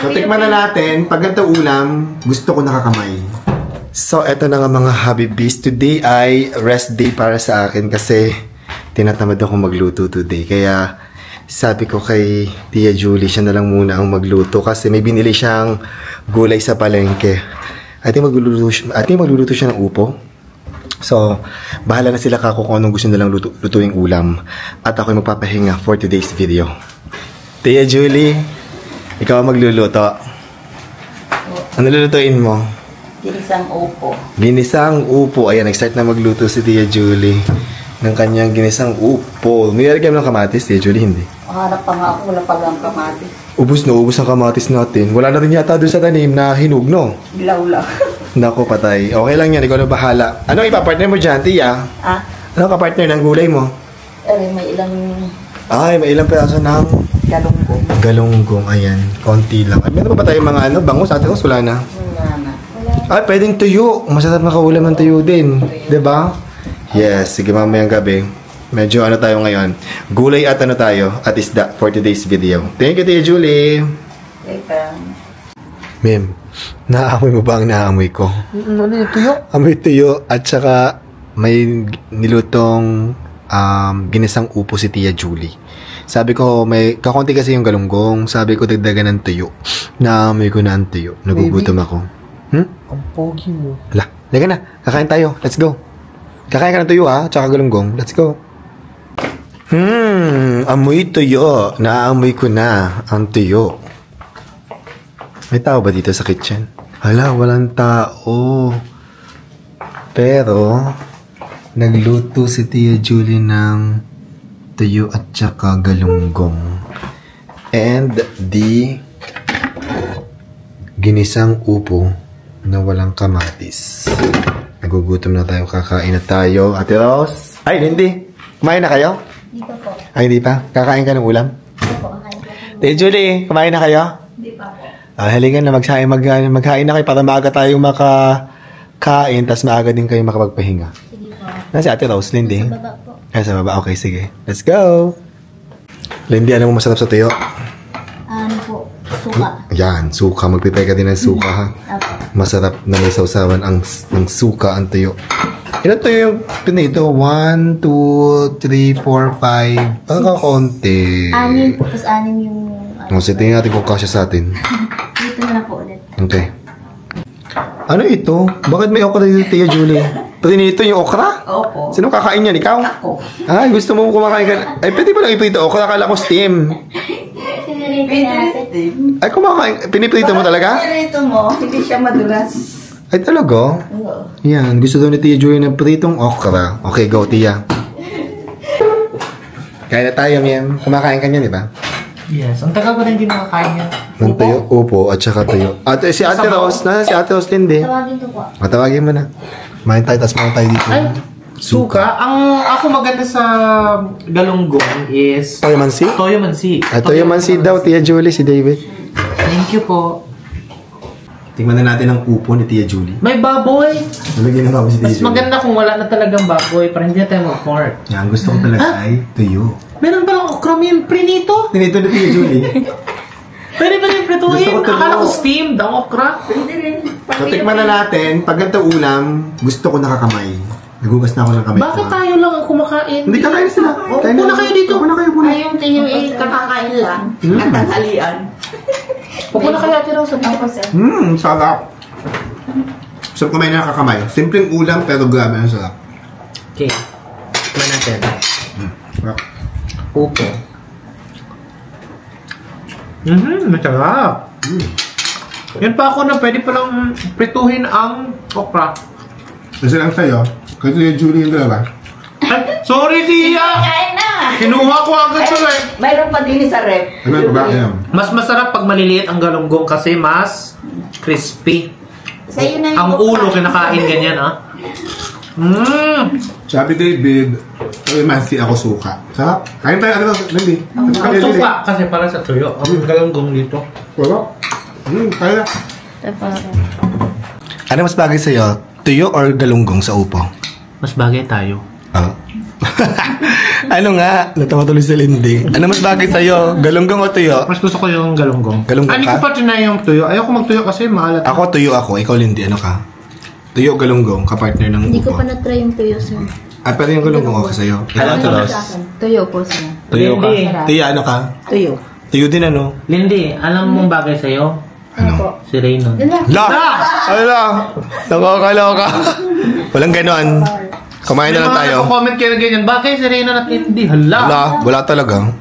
So, tikman na natin. Pag ganito ulam, gusto ko nakakamay. So, eto na nga mga Habibis. Today ay rest day para sa akin kasi tinatamad ako magluto today. Kaya sabi ko kay Tia Julie, siya na lang muna ang magluto kasi may binili siyang gulay sa palengke. I think magluluto siya ng upo. So, bahala na sila kako kung anong gusto nilang lutuing ulam. At ako'y magpapahinga for today's video. Tia Julie, ikaw ang magluluto. Ano lulutuin mo? Ginisang upo. Ginisang upo. Ayan, nag-start na magluto si Tia Julie ng kanyang ginisang upo. Nilagyan mo ng kamatis, Tia Julie? Hindi. Hanap pa nga ako, wala pa lang kamatis. Ubus ang kamatis natin. Wala na rin yata doon sa tanim na hinug, no? Dilaw lang. Naku, patay. Okay lang yan, ikaw na bahala. Ano ipapartner mo dyan, Tia? Ah? Ano kapartner ng gulay mo? May ilang... Ay, may ilang peraso ng... Galunggong. Galunggong, ayan. Konti lang. Ay, meron pa ba tayo mga bangus? Ate Ros, wala na. Ay, pwedeng tuyo. Masarap makaulam ng tuyo din. Diba? Yes, sige mamayang gabi. Medyo ano tayo ngayon. Gulay at ano tayo. At isda for today's video. Thank you, Tia Julie. Ma'am, naamoy mo ba ang naamoy ko? Ano yung tuyo? Amoy tuyo at saka may nilutong ginisang upo si Tia Julie. Sabi ko, may kakonti kasi yung galunggong. Sabi ko, dagdagan ng tuyo. Naamoy ko na ang tuyo. Nagugutom ako. Ang pogi mo. Hala, lega na. Kakain tayo. Let's go. Kakain ka ng tuyo ha, tsaka galunggong. Let's go. Amoy tuyo. Naamoy ko na ang tuyo. May tao ba dito sa kitchen? Hala, walang tao. Pero, nagluto si Tia Julie ng tuyo at tsaka galunggong. And the ginisang upo na walang kamatis. Nagugutom na tayo, kakain na tayo. Ate Rose? Ay, hindi. Kumain na kayo? Hindi pa po. Ay, hindi pa? Kakain ka ng ulam? Hindi po, kakain po. Ate Julie, kumain na kayo? Hindi pa po. Halika na, maghain na kayo para maaga tayong makakain, tas maaga din kayo makapagpahinga. Sige po. Nasi Ate Rose, Lindy? Sa baba po. Ay, sa baba. Okay, sige. Let's go! Lindy, ano mo masarap sa tuyo? Ano po? Suka. Yan, suka. Magpipay ka din ng suka, ha? Apo. Masarap na may sausawan ng suka ang tuyo. Ilan tuyo yung pinito? 1, 2, 3, 4, 5. Ang kakonti. 6 po. Tapos 6 yung... O, tingnan natin kung kasya sa atin. Dito na lang po ulit. Okay. Ano ito? Bakit may okra dito, Tia Julie? Pinito yung okra? Opo. Sino kakain yan? Ikaw? Ako. Ay, gusto mo kumakain ka? Ay, pwede ba lang ipito okra? Akala ko steam. Pinirito natin. Ay, kumakain. Piniprito mo talaga? Pinirito mo, hindi siya madulas. Ay, talaga? Oo. Yan, gusto daw ni Tia Julie ng pritong okra. Okay, go, Tia. Kain na tayo, Miem. Kumakain ka niya, di ba? Yes. Ang tagal ko rin hindi nakakain yan. Ng tuyo, upo, at saka tuyo. At si Ate Rose, si Ate Rose Lindy. Tawagin ko po. Matawagin mo na. Main tayo, tapos main tayo dito. Ay, suka. Ang ako maganda sa galunggong is Toyo mansi? toyo mansi. At toyo mansi daw, Tia Julie, si David. Thank you po. Tingnan na natin ang upo ni Tia Julie. May baboy. Nalagyan na ba si Tia Mas Julie? maganda kung wala na talagang baboy para hindi na tayo mag-pork. Yan, gusto ko talaga ay tuyo. Meron palang okra min prinito. Tinito ni Tia Julie. Pwede ba yung prituhin? Gusto ko tuyo. Akala ko steamed ang okra. Pwede rin. So, tikman na natin. Pag ganito ulam, gusto ko nakakamay. Nagugas na ako ng kamay. Bakit tayo lang ang kumakain? Hindi, kakain sila. Upo na kayo dito. Upo na kayo, upo na. Ay, yung tiyo kakakain lang. At tanghalian. Upo na kayo, Ate Rose. Ako, sir. Sarap. Sarap kumain na nakakamay. Simpleng ulam, pero grabe ang sarap. Okay. Tikman natin. Sarap. Upo. Masarap. Yan pa ako na pwede palang prituhin ang okra. Kasi lang sa'yo, kasi yung Julie yung dalawa. Ay, sorry, Tia! Kain na! Kinuha ko agad sa rep. Mayroon pa din sa rep. Ano ba? Ayan. Mas masarap pag maliliit ang galunggong kasi mas crispy. Sa'yo na yung Ang ulo kinakain ganyan, ah. Sabi David, mansi ako suka. Sarap. Kain tayo, ano, Lindy? Ang suka kasi para sa tuyo. Ang galunggong dito. Sarap. Kaya. Tapos, Ano mas bagay sa'yo? Tuyo or galunggong sa upo? Mas bagay tayo. Ah. Ano nga? Natawa tuloy si Lindy. Ano mas bagay sa'yo? Galunggong o tuyo? Mas gusto ko yung galunggong. Galunggong Hindi ka? ko pa tinay yung tuyo. Ayoko magtuyo kasi maalat. Ako, tuyo ako. Ikaw, Lindy. Ano ka? Tuyo o galunggong? Kapartner ng Hindi ko upo. pa na-try yung tuyo, sir. Pero yung galunggong okay sa'yo. Ikaw, Ano Tulos. sa akin? Tuyo po, sir. Tuyo ka. Lindy. Tiya, ano ka? Tuyo. Tuyo din, ano? Lindy, alam mong bagay sa'yo? Ano po? Si Raynon. La! Ala! Nakakaloka. Walang ganon. Kumain na lang tayo. May mga comment kayo na ganyan. Bagay si Raynon at Lindy. Hala. Wala talaga.